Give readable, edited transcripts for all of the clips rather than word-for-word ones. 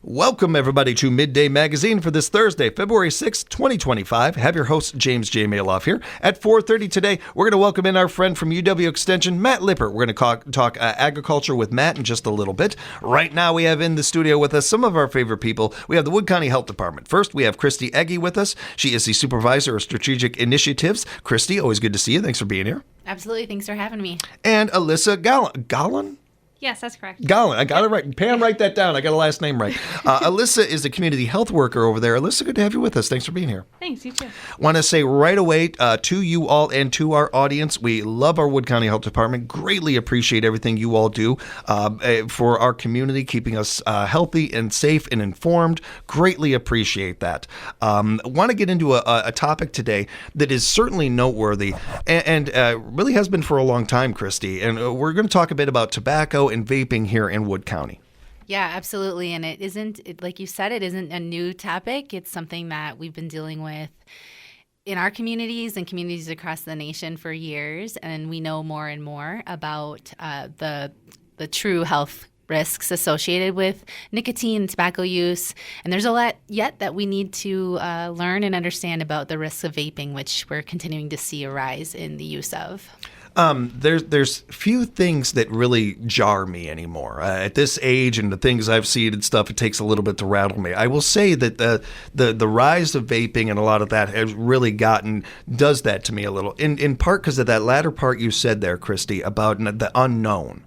Welcome, everybody, to Midday Magazine for this Thursday, February 6th, 2025. Have your host, James J. Maloff, here. At 4:30 today, we're going to welcome in our friend from UW Extension, Matt Lipper. We're going to talk agriculture with Matt in just a little bit. Right now, we have in the studio with us some of our favorite people. We have the Wood County Health Department. First, we have Christy Egge with us. She is the Supervisor of Strategic Initiatives. Christy, always good to see you. Thanks for being here. Absolutely. Thanks for having me. And Alyssa Gallen? Yes, that's correct. Gallen. I got it right. Pam, write that down. I got a last name right. Alyssa is the community health worker over there. Alyssa, good to have you with us. Thanks for being here. Thanks, you too. Want to say right away to you all and to our audience, we love our Wood County Health Department. Greatly appreciate everything you all do for our community, keeping us healthy and safe and informed. Greatly appreciate that. Want to get into a topic today that is certainly noteworthy and really has been for a long time, Christy. And we're going to talk a bit about tobacco and vaping here in Wood County. Yeah, absolutely. And it isn't, like you said, it isn't a new topic. It's something that we've been dealing with in our communities and communities across the nation for years. And we know more and more about the true health risks associated with nicotine and tobacco use. And there's a lot yet that we need to learn and understand about the risks of vaping, which we're continuing to see a rise in the use of. There's few things that really jar me anymore. At this age and the things I've seen and stuff, it takes a little bit to rattle me. I will say that the rise of vaping and a lot of that has really does that to me a little. In part because of that latter part you said there, Christy, about the unknown.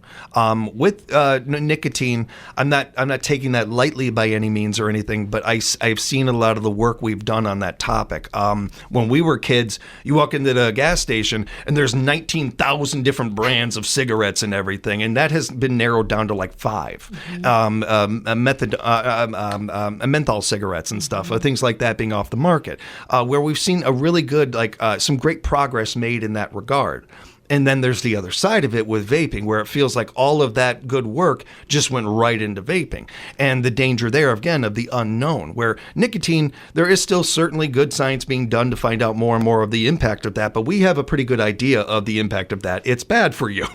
With nicotine, I'm not taking that lightly by any means or anything, but I've seen a lot of the work we've done on that topic. When we were kids, you walk into the gas station and there's 19,000 different brands of cigarettes and everything, and that has been narrowed down to like 5. Menthol cigarettes and stuff, things like that being off the market, where we've seen a really good, some great progress made in that regard. And then there's the other side of it with vaping, where it feels like all of that good work just went right into vaping. And the danger there, again, of the unknown, where nicotine, there is still certainly good science being done to find out more and more of the impact of that. But we have a pretty good idea of the impact of that. It's bad for you.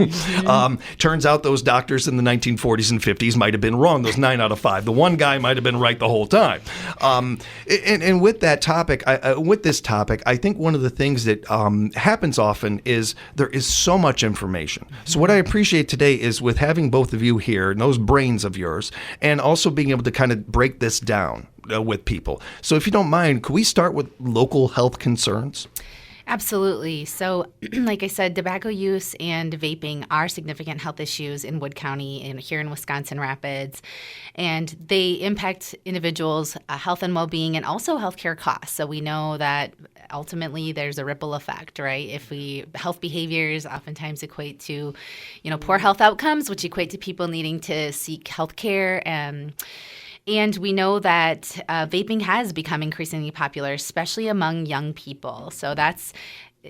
Turns out those doctors in the 1940s and 50s might have been wrong. Those 9 out of 5. The one guy might have been right the whole time. And with that topic, with this topic, I think one of the things that happens often is there is so much information. So what I appreciate today is with having both of you here and those brains of yours, and also being able to kind of break this down with people. So if you don't mind, could we start with local health concerns? Absolutely. So, like I said, tobacco use and vaping are significant health issues in Wood County and here in Wisconsin Rapids, and they impact individuals' health and well-being and also healthcare costs. So we know that ultimately there's a ripple effect, right? Health behaviors oftentimes equate to, poor health outcomes, which equate to people needing to seek health care. And we know that vaping has become increasingly popular, especially among young people. So that's,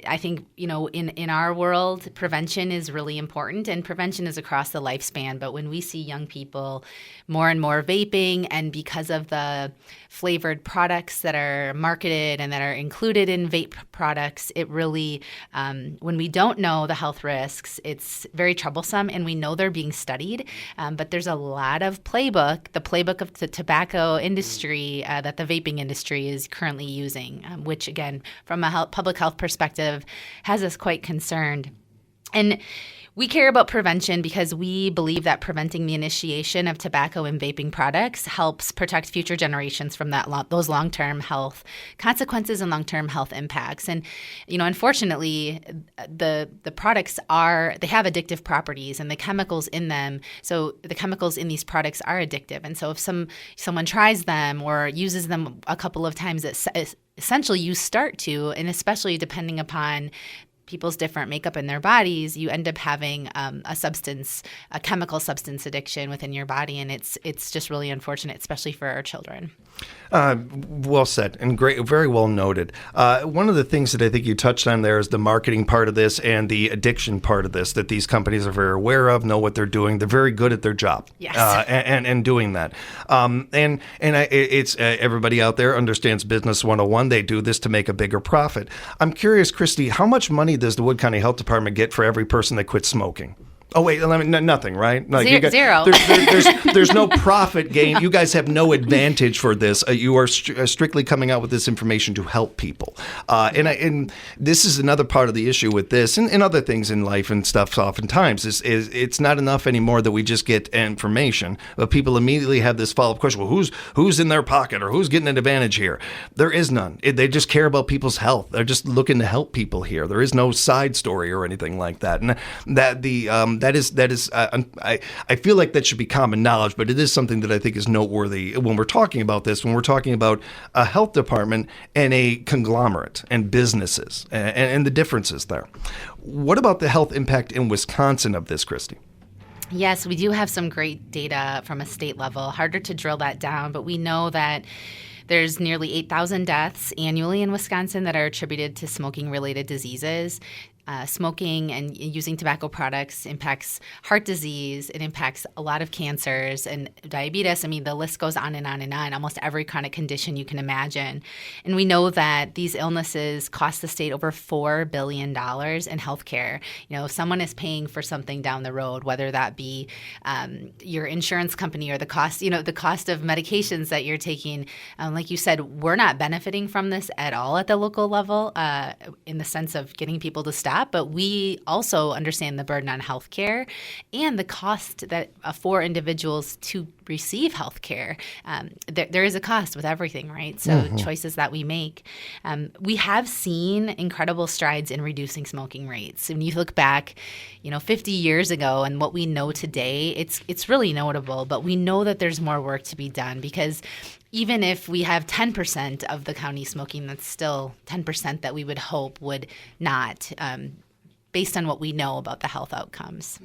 I think, in our world, prevention is really important, and prevention is across the lifespan. But when we see young people more and more vaping, and because of the flavored products that are marketed and that are included in vape products, it really, when we don't know the health risks, it's very troublesome, and we know they're being studied. But there's a lot of the playbook of the tobacco industry that the vaping industry is currently using, which, again, from a public health perspective, has us quite concerned. And we care about prevention because we believe that preventing the initiation of tobacco and vaping products helps protect future generations from those long-term health consequences and long-term health impacts. And, unfortunately, the products they have addictive properties, and the chemicals in them. So the chemicals in these products are addictive. And so if someone tries them or uses them a couple of times, essentially you start to, and especially depending upon people's different makeup in their bodies, you end up having a chemical substance addiction within your body, and it's just really unfortunate, especially for our children. Well said, and great, very well noted. One of the things that I think you touched on there is the marketing part of this and the addiction part of this, that these companies are very aware of, know what they're doing. They're very good at their job, yes, and doing that. It's everybody out there understands Business 101. They do this to make a bigger profit. I'm curious, Christy, how much money does the Wood County Health Department get for every person that quits smoking? Oh wait, nothing, right? Like Zero. There's no profit gain. You guys have no advantage for this. You are strictly coming out with this information to help people. And this is another part of the issue with this and other things in life and stuff. Oftentimes, is it's not enough anymore that we just get information, but people immediately have this follow-up question: well, who's in their pocket or who's getting an advantage here? There is none. They just care about people's health. They're just looking to help people here. There is no side story or anything like that. And that is I feel like that should be common knowledge, but it is something that I think is noteworthy when we're talking about this, when we're talking about a health department and a conglomerate and businesses and the differences there. What about the health impact in Wisconsin of this, Christy? Yes, we do have some great data from a state level. Harder to drill that down, but we know that there's nearly 8,000 deaths annually in Wisconsin that are attributed to smoking-related diseases. Smoking and using tobacco products impacts heart disease. It impacts a lot of cancers and diabetes. I mean, the list goes on and on and on, almost every chronic condition you can imagine. And we know that these illnesses cost the state over $4 billion in healthcare. You know, if someone is paying for something down the road, whether that be your insurance company or the cost of medications that you're taking, like you said, we're not benefiting from this at all at the local level in the sense of getting people to stop. But we also understand the burden on healthcare and the cost that for individuals to receive healthcare. There is a cost with everything, right? So choices that we make. We have seen incredible strides in reducing smoking rates. When you look back, 50 years ago and what we know today, it's really notable. But we know that there's more work to be done because even if we have 10% of the county smoking, that's still 10% that we would hope would not, based on what we know about the health outcomes.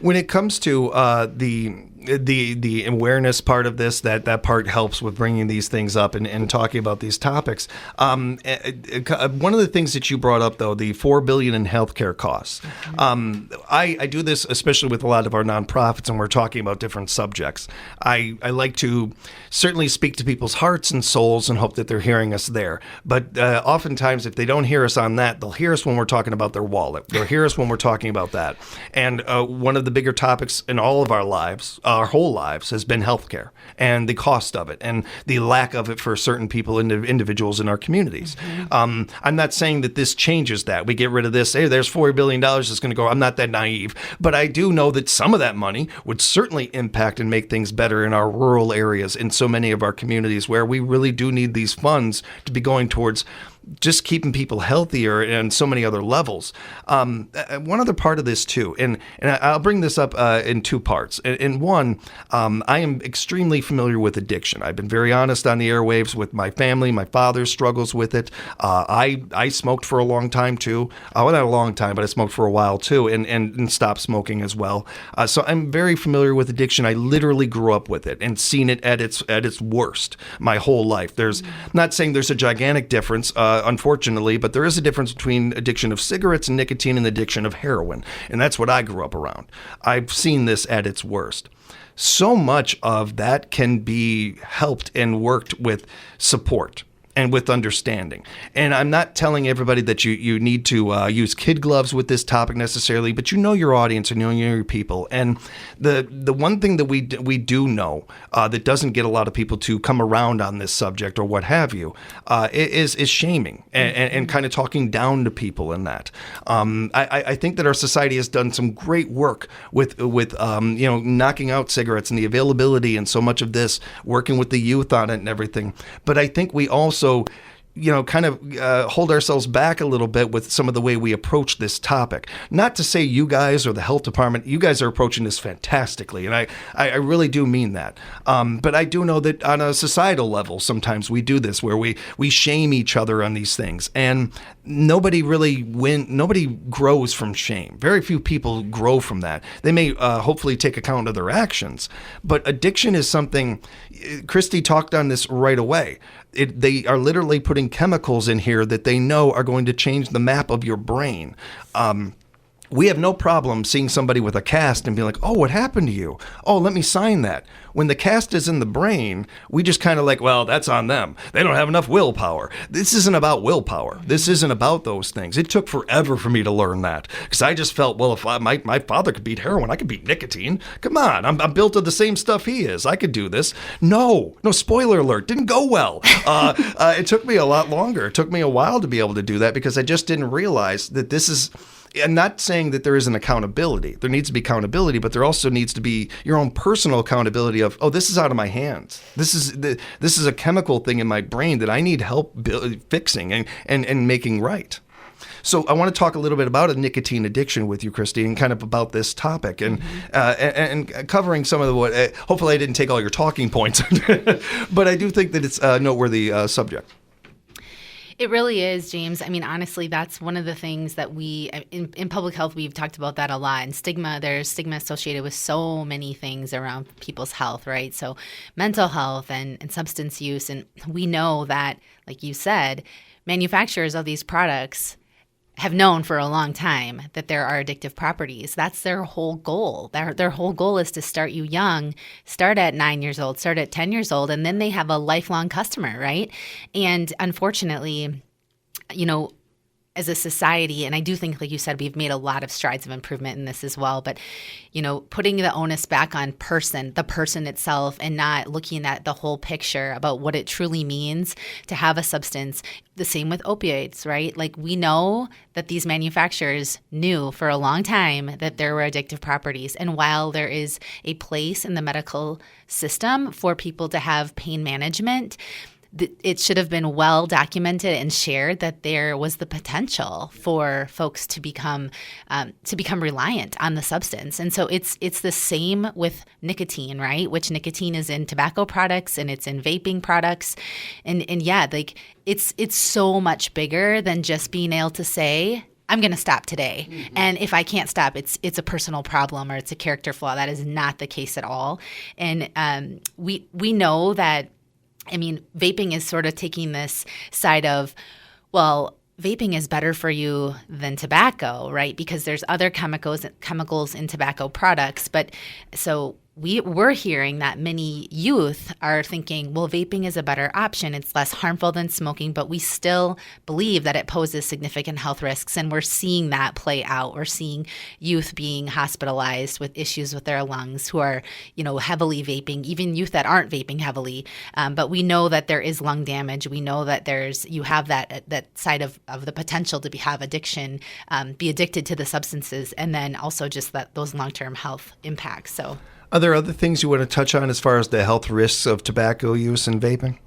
When it comes to the awareness part of this, that part helps with bringing these things up and talking about these topics. One of the things that you brought up, though, the $4 billion in healthcare costs. I do this especially with a lot of our nonprofits, and we're talking about different subjects. I like to certainly speak to people's hearts and souls and hope that they're hearing us there. But oftentimes, if they don't hear us on that, they'll hear us when we're talking about their wallet. They'll hear us when we're talking about that. And one of the bigger topics in all of our lives, our whole lives, has been healthcare and the cost of it and the lack of it for certain people, individuals in our communities. I'm not saying that this changes that. We get rid of this. Hey, there's $4 billion that's going to go. I'm not that naive, but I do know that some of that money would certainly impact and make things better in our rural areas in so many of our communities where we really do need these funds to be going towards just keeping people healthier and so many other levels. One other part of this too, and I'll bring this up in two parts. In one, I am extremely familiar with addiction. I've been very honest on the airwaves with my family. My father struggles with it. I smoked for a long time too. Well, not a long time, but I smoked for a while too, and stopped smoking as well. So I'm very familiar with addiction. I literally grew up with it and seen it at its worst my whole life. I'm not saying there's a gigantic difference, unfortunately, but there is a difference between addiction of cigarettes and nicotine and addiction of heroin. And that's what I grew up around. I've seen this at its worst. So much of that can be helped and worked with support and with understanding. And I'm not telling everybody that you need to use kid gloves with this topic necessarily, but you know your audience and you know your people. And the one thing that we do know that doesn't get a lot of people to come around on this subject or what have you is shaming and kind of talking down to people in that. I think that our society has done some great work with knocking out cigarettes and the availability and so much of this, working with the youth on it and everything. But I think we also kind of hold ourselves back a little bit with some of the way we approach this topic. Not to say you guys or the health department, you guys are approaching this fantastically, and I really do mean that. But I do know that on a societal level, sometimes we do this where we shame each other on these things, and nobody grows from shame. Very few people grow from that. They may hopefully take account of their actions, but addiction is something. Christy talked on this right away. They are literally putting chemicals in here that they know are going to change the map of your brain. we have no problem seeing somebody with a cast and being like, oh, what happened to you? Oh, let me sign that. When the cast is in the brain, we just kind of like, well, that's on them. They don't have enough willpower. This isn't about willpower. This isn't about those things. It took forever for me to learn that because I just felt, well, if my father could beat heroin, I could beat nicotine. Come on, I'm built of the same stuff he is. I could do this. No, spoiler alert, didn't go well. It took me a lot longer. It took me a while to be able to do that because I just didn't realize that this is... I'm not saying that there isn't accountability. There needs to be accountability, but there also needs to be your own personal accountability of, oh, this is out of my hands. This is a chemical thing in my brain that I need help fixing and making right. So I want to talk a little bit about a nicotine addiction with you, Christy, and kind of about this topic and covering some of the what. Hopefully, I didn't take all your talking points, but I do think that it's a noteworthy subject. It really is, James. I mean, honestly, that's one of the things that we, in public health, we've talked about that a lot. And there's stigma associated with so many things around people's health, right? So mental health and substance use. And we know that, like you said, manufacturers of these products have known for a long time that there are addictive properties. That's their whole goal. Their whole goal is to start you young, start at 9 years old, start at 10 years old, and then they have a lifelong customer, right? And unfortunately, as a society, and I do think, like you said, we've made a lot of strides of improvement in this as well, but, putting the onus back on the person itself and not looking at the whole picture about what it truly means to have a substance. The same with opioids, right? Like we know that these manufacturers knew for a long time that there were addictive properties. And while there is a place in the medical system for people to have pain management, it should have been well documented and shared that there was the potential for folks to become reliant on the substance. And so it's the same with nicotine, right? Which nicotine is in tobacco products and it's in vaping products. And yeah, like it's so much bigger than just being able to say, I'm going to stop today. Mm-hmm. And if I can't stop, it's a personal problem or it's a character flaw. That is not the case at all. And we know that, vaping is sort of taking this side of, well, vaping is better for you than tobacco, right? Because there's other chemicals in tobacco products. But so we're hearing that many youth are thinking, well, vaping is a better option. It's less harmful than smoking, but we still believe that it poses significant health risks. And we're seeing that play out. We're seeing youth being hospitalized with issues with their lungs who are, heavily vaping, even youth that aren't vaping heavily. But we know that there is lung damage. We know that you have that side of the potential to have addiction, be addicted to the substances, and then also just those long-term health impacts. So. Are there other things you want to touch on as far as the health risks of tobacco use and vaping?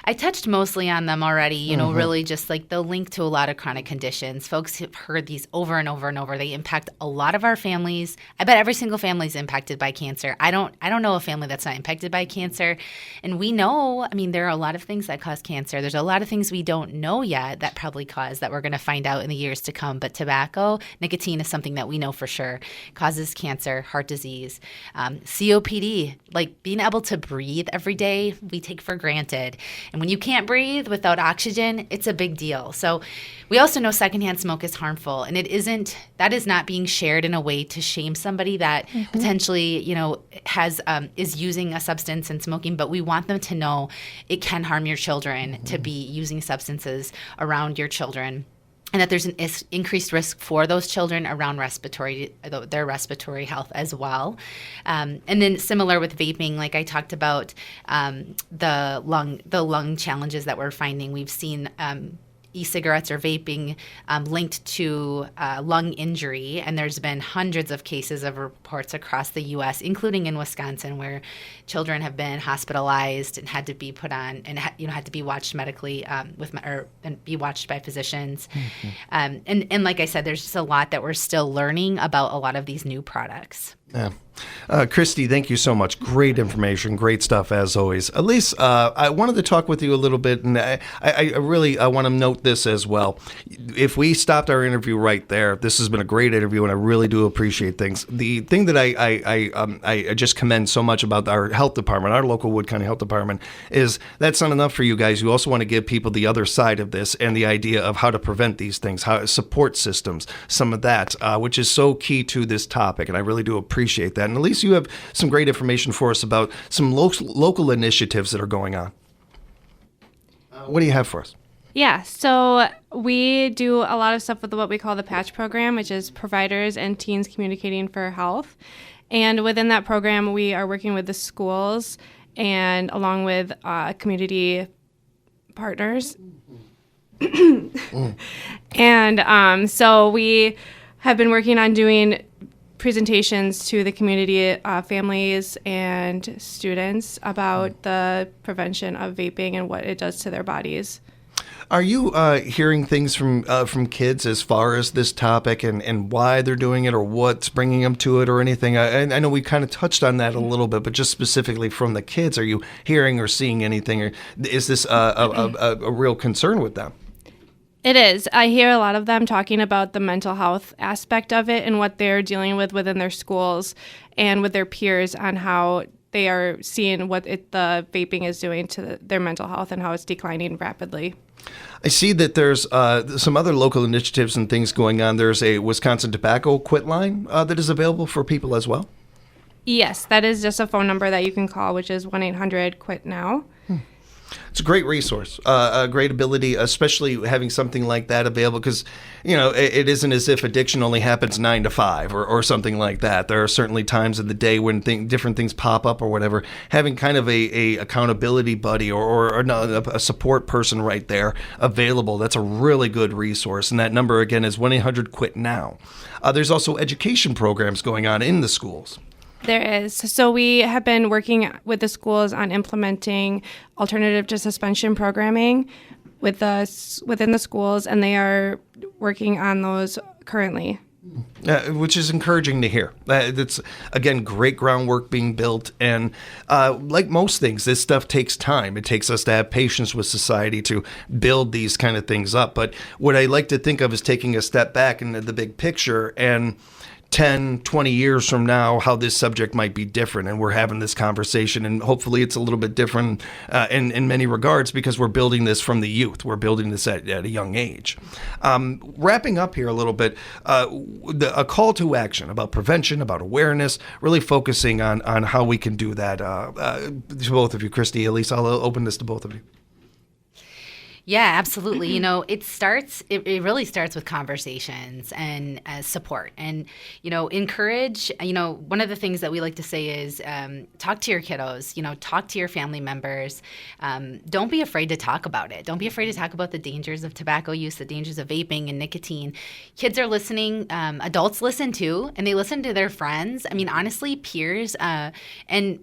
I touched mostly on them already, really just like the link to a lot of chronic conditions. Folks have heard these over and over and over. They impact a lot of our families. I bet every single family is impacted by cancer. I don't know a family that's not impacted by cancer. And we know, there are a lot of things that cause cancer. There's a lot of things we don't know yet that probably cause that we're going to find out in the years to come. But tobacco, nicotine is something that we know for sure causes cancer, heart disease, COPD, like being able to breathe every day, we take for granted. And when you can't breathe without oxygen, it's a big deal. So we also know secondhand smoke is harmful, and that is not being shared in a way to shame somebody that potentially, is using a substance and smoking, but we want them to know it can harm your children to be using substances around your children. And that there's an increased risk for those children around their respiratory health as well. And then similar with vaping, like I talked about the lung challenges that we're finding. We've seen e-cigarettes or vaping linked to lung injury. And there's been hundreds of cases of reports across the U.S., including in Wisconsin, where children have been hospitalized and had to be put on and had to be watched medically and be watched by physicians. Mm-hmm. And like I said, there's just a lot that we're still learning about a lot of these new products. Yeah. Christy, thank you so much. Great information, great stuff as always. Elise, I wanted to talk with you a little bit, and I really want to note this as well. If we stopped our interview right there, this has been a great interview, and I really do appreciate things. The thing that I just commend so much about our health department, our local Wood County Health Department, is that's not enough for you guys. You also want to give people the other side of this and the idea of how to prevent these things, how support systems, some of that, which is so key to this topic, and I really do appreciate that. And Elise, you have some great information for us about some local initiatives that are going on. What do you have for us? Yeah, so we do a lot of stuff with what we call the PATCH program, which is Providers and Teens Communicating for Health. And within that program, we are working with the schools and along with community partners. And so we have been working on doing presentations to the community, families and students about the prevention of vaping and what it does to their bodies. Are you hearing things from kids as far as this topic and why they're doing it or what's bringing them to it or anything? I know we kind of touched on that a little bit, but just specifically from the kids, are you hearing or seeing anything? Or is this a real concern with them? It is. I hear a lot of them talking about the mental health aspect of it and what they're dealing with within their schools and with their peers on how they are seeing what the vaping is doing to their mental health and how it's declining rapidly. I see that there's some other local initiatives and things going on. There's a Wisconsin Tobacco Quit line that is available for people as well. Yes, that is just a phone number that you can call, which is 1-800-QUIT-NOW. It's a great resource, a great ability, especially having something like that available because, you know, it isn't as if addiction only happens 9 to 5 or something like that. There are certainly times in the day when different things pop up or whatever. Having kind of a accountability buddy or a support person right there available, that's a really good resource. And that number, again, is 1-800-QUIT-NOW. There's also education programs going on in the schools. There is. So we have been working with the schools on implementing alternative to suspension programming with us within the schools, and they are working on those currently. Which is encouraging to hear. It's, again, great groundwork being built. And like most things, this stuff takes time. It takes us to have patience with society to build these kind of things up. But what I like to think of is taking a step back into the big picture and 10, 20 years from now, how this subject might be different. And we're having this conversation, and hopefully it's a little bit different in many regards because we're building this from the youth. We're building this at a young age. Wrapping up here a little bit, a call to action about prevention, about awareness, really focusing on how we can do that. To both of you, Christy, Elise, I'll open this to both of you. Yeah, absolutely. You know, it really starts with conversations and support and, you know, encourage. You know, one of the things that we like to say is talk to your kiddos, you know, talk to your family members. Don't be afraid to talk about it. Don't be afraid to talk about the dangers of tobacco use, the dangers of vaping and nicotine. Kids are listening. Adults listen too, and they listen to their friends. I mean, honestly, peers and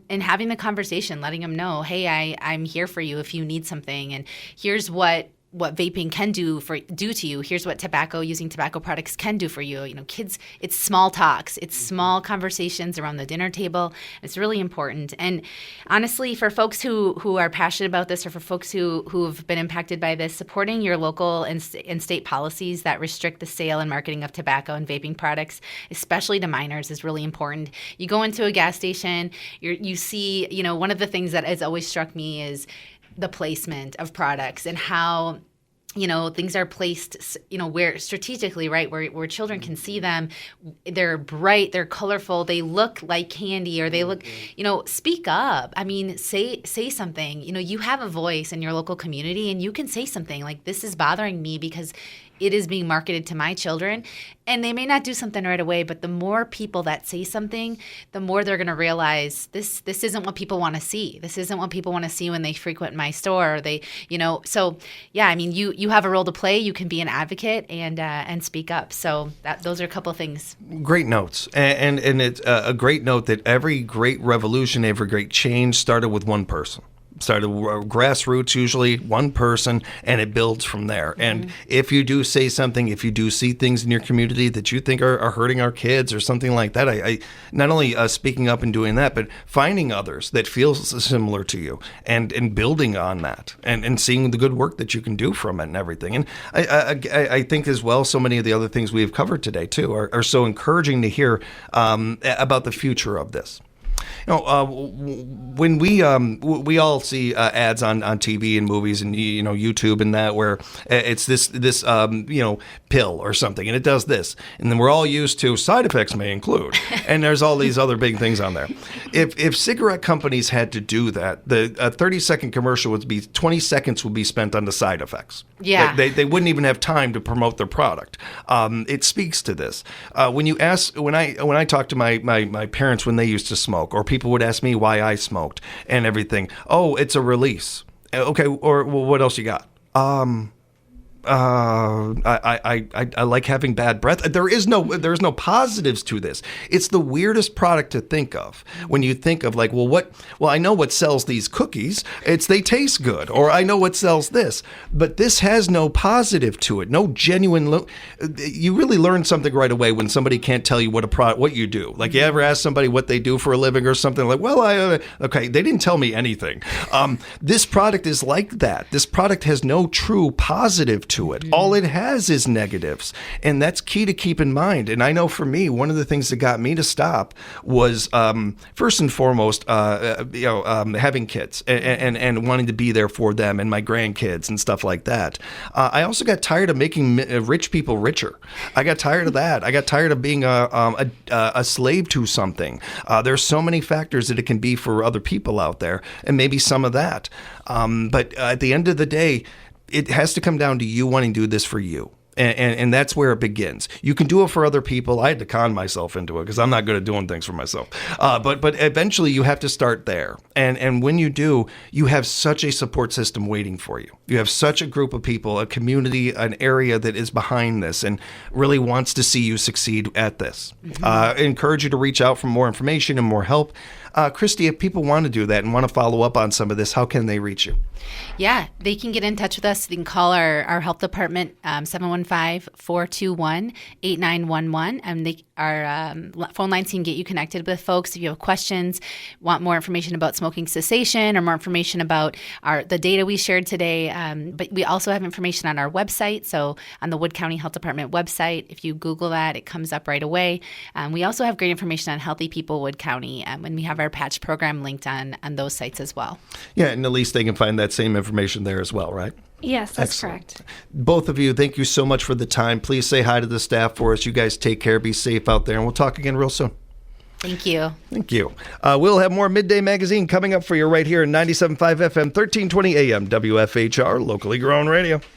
having the conversation, letting them know, hey, I'm here for you if you need something. And here's what vaping can do to you. Here's what using tobacco products can do for you. You know, kids, it's small talks. It's small conversations around the dinner table. It's really important. And honestly, for folks who are passionate about this or for folks who have been impacted by this, supporting your local and state policies that restrict the sale and marketing of tobacco and vaping products, especially to minors, is really important. You go into a gas station, you see, you know, one of the things that has always struck me is the placement of products and how, you know, things are placed, you know, where strategically, right, where children can see them. They're bright, they're colorful, they look like candy, or they look, you know, speak up. I mean, say something. You know, you have a voice in your local community and you can say something like, this is bothering me because it is being marketed to my children. And they may not do something right away, but the more people that say something, the more they're going to realize this isn't what people want to see. This isn't what people want to see when they frequent my store. Or they, you know, so yeah, I mean, you have a role to play. You can be an advocate and speak up. So those are a couple of things. Great notes. And it's a great note that every great revolution, every great change started with one person. Started grassroots, usually one person, and it builds from there. And if you do say something, if you do see things in your community that you think are hurting our kids or something like that, I not only speaking up and doing that, but finding others that feel similar to you and building on that and seeing the good work that you can do from it and everything. And I think as well, so many of the other things we've covered today too are so encouraging to hear about the future of this. When we all see ads on TV and movies and YouTube and that where it's this pill or something and it does this, and then we're all used to side effects may include, and there's all these other big things on there. If cigarette companies had to do that, the 30-second commercial would be 20 seconds would be spent on the side effects. Yeah, they wouldn't even have time to promote their product. It speaks to this. When I talk to my parents when they used to smoke, or people would ask me why I smoked and everything. Oh, it's a release. Okay, or well, what else you got? I like having bad breath. There's no positives to this. It's the weirdest product to think of when you think of like, well, I know what sells these cookies. They taste good, or I know what sells this, but this has no positive to it. No genuine. You really learn something right away when somebody can't tell you what you do. Like you ever ask somebody what they do for a living or something like, well, okay, they didn't tell me anything. This product is like that. This product has no true positive to it. All it has is negatives, and that's key to keep in mind. And I know for me, one of the things that got me to stop was first and foremost, having kids and wanting to be there for them and my grandkids and stuff like that. I also got tired of making rich people richer. I got tired of that. I got tired of being a slave to something. There's so many factors that it can be for other people out there, and maybe some of that. But at the end of the day, it has to come down to you wanting to do this for you. And that's where it begins. You can do it for other people. I had to con myself into it because I'm not good at doing things for myself. But eventually you have to start there. And when you do, you have such a support system waiting for you. You have such a group of people, a community, an area that is behind this and really wants to see you succeed at this. I encourage you to reach out for more information and more help. Christy, if people want to do that and want to follow up on some of this, how can they reach you? Yeah, they can get in touch with us. They can call our health department, 715-421-8911. And our phone lines can get you connected with folks. If you have questions, want more information about smoking cessation or more information about the data we shared today. But we also have information on our website. So on the Wood County Health Department website, if you Google that, it comes up right away. We also have great information on Healthy People Wood County. And we have our patch program linked on those sites as well. Yeah, and at least they can find that same information there as well, right? Yes, that's Excellent. correct. Both of you, thank you so much for the time. Please say hi to the staff for us. You guys take care, be safe out there, and we'll talk again real soon. Thank you. Thank you. We'll have more Midday Magazine coming up for you right here in 97.5 FM, 1320 AM, WFHR, locally grown radio.